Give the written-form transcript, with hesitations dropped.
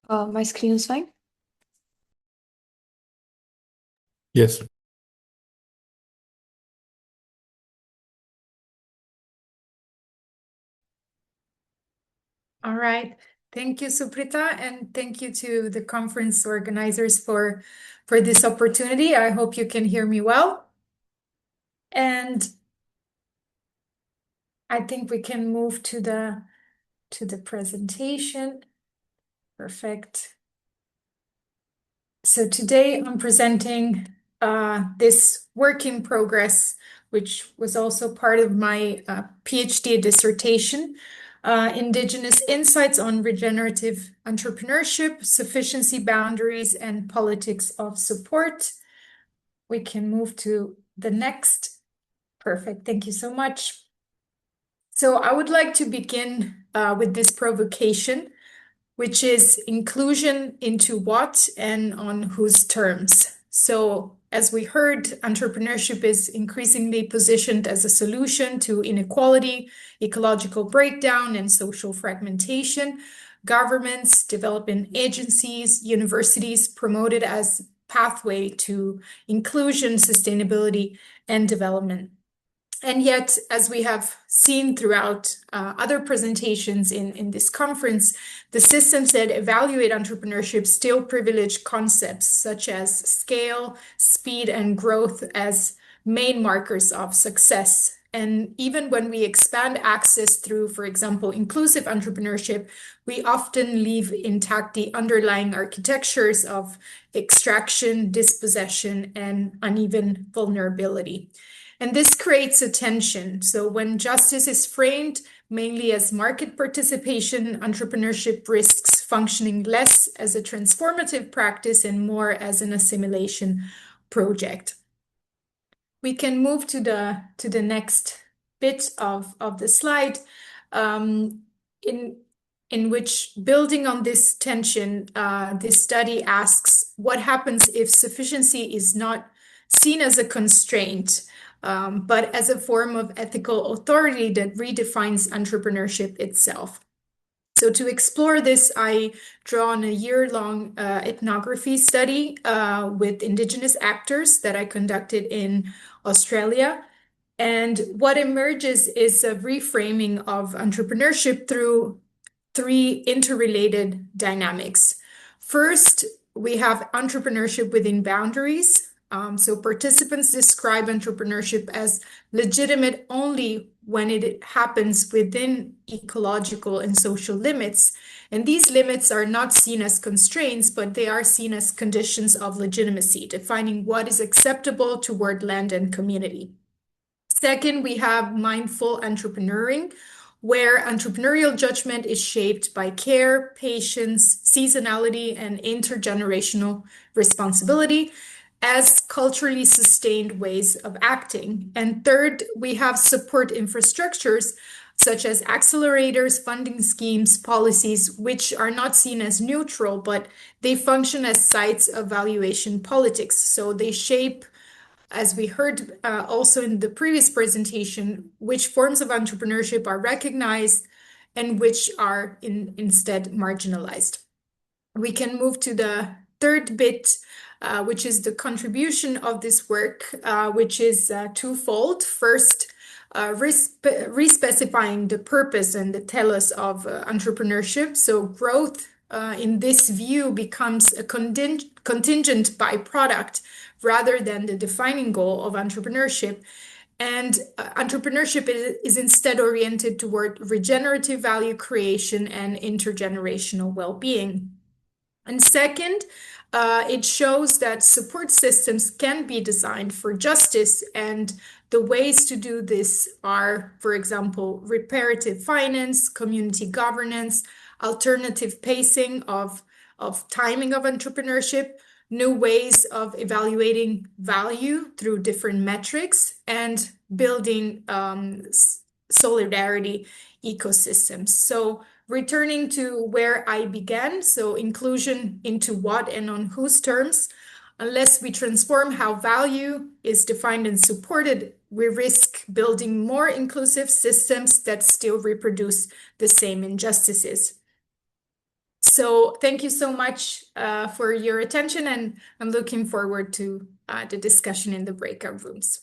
My screen is fine. Yes. All right. Thank you, Suprita, and thank you to the conference organizers for this opportunity. I hope you can hear me well. And I think we can move to the presentation. Perfect. So today I'm presenting this work in progress, which was also part of my PhD dissertation, Indigenous Insights on Regenerative Entrepreneurship, Sufficiency Boundaries, and Politics of Support. We can move to the next. Perfect. Thank you so much. So I would like to begin with this provocation, which is inclusion into what and on whose terms. So, as we heard, entrepreneurship is increasingly positioned as a solution to inequality, ecological breakdown, and social fragmentation. Governments, development agencies, universities promote it as pathway to inclusion, sustainability, and development. And yet, as we have seen throughout other presentations in this conference, the systems that evaluate entrepreneurship still privilege concepts such as scale, speed, and growth as main markers of success. And even when we expand access through, for example, inclusive entrepreneurship, we often leave intact the underlying architectures of extraction, dispossession, and uneven vulnerability. And this creates a tension. So when justice is framed mainly as market participation, entrepreneurship risks functioning less as a transformative practice and more as an assimilation project. We can move to the next bit of the slide, in which, building on this tension, this study asks what happens if sufficiency is not seen as a constraint, but as a form of ethical authority that redefines entrepreneurship itself. So to explore this, I draw on a year-long ethnography study with Indigenous actors that I conducted in Australia. And what emerges is a reframing of entrepreneurship through three interrelated dynamics. First, we have entrepreneurship within boundaries. So participants describe entrepreneurship as legitimate only when it happens within ecological and social limits. And these limits are not seen as constraints, but they are seen as conditions of legitimacy, defining what is acceptable toward land and community. Second, we have mindful entrepreneuring, where entrepreneurial judgment is shaped by care, patience, seasonality, and intergenerational responsibility as culturally sustained ways of acting. And third, we have support infrastructures such as accelerators, funding schemes, policies, which are not seen as neutral, but they function as sites of valuation politics. So they shape, as we heard also in the previous presentation, which forms of entrepreneurship are recognized and which are instead marginalized. We can move to the third bit, which is the contribution of this work, which is twofold. First, respecifying the purpose and the telos of entrepreneurship. So growth in this view becomes a contingent byproduct rather than the defining goal of entrepreneurship. And entrepreneurship is instead oriented toward regenerative value creation and intergenerational well-being. And second, it shows that support systems can be designed for justice, and the ways to do this are, for example, reparative finance, community governance, alternative pacing of timing of entrepreneurship, new ways of evaluating value through different metrics, and building solidarity ecosystems. So returning to where I began, so inclusion into what and on whose terms, unless we transform how value is defined and supported, we risk building more inclusive systems that still reproduce the same injustices. So thank you so much for your attention, and I'm looking forward to the discussion in the breakout rooms.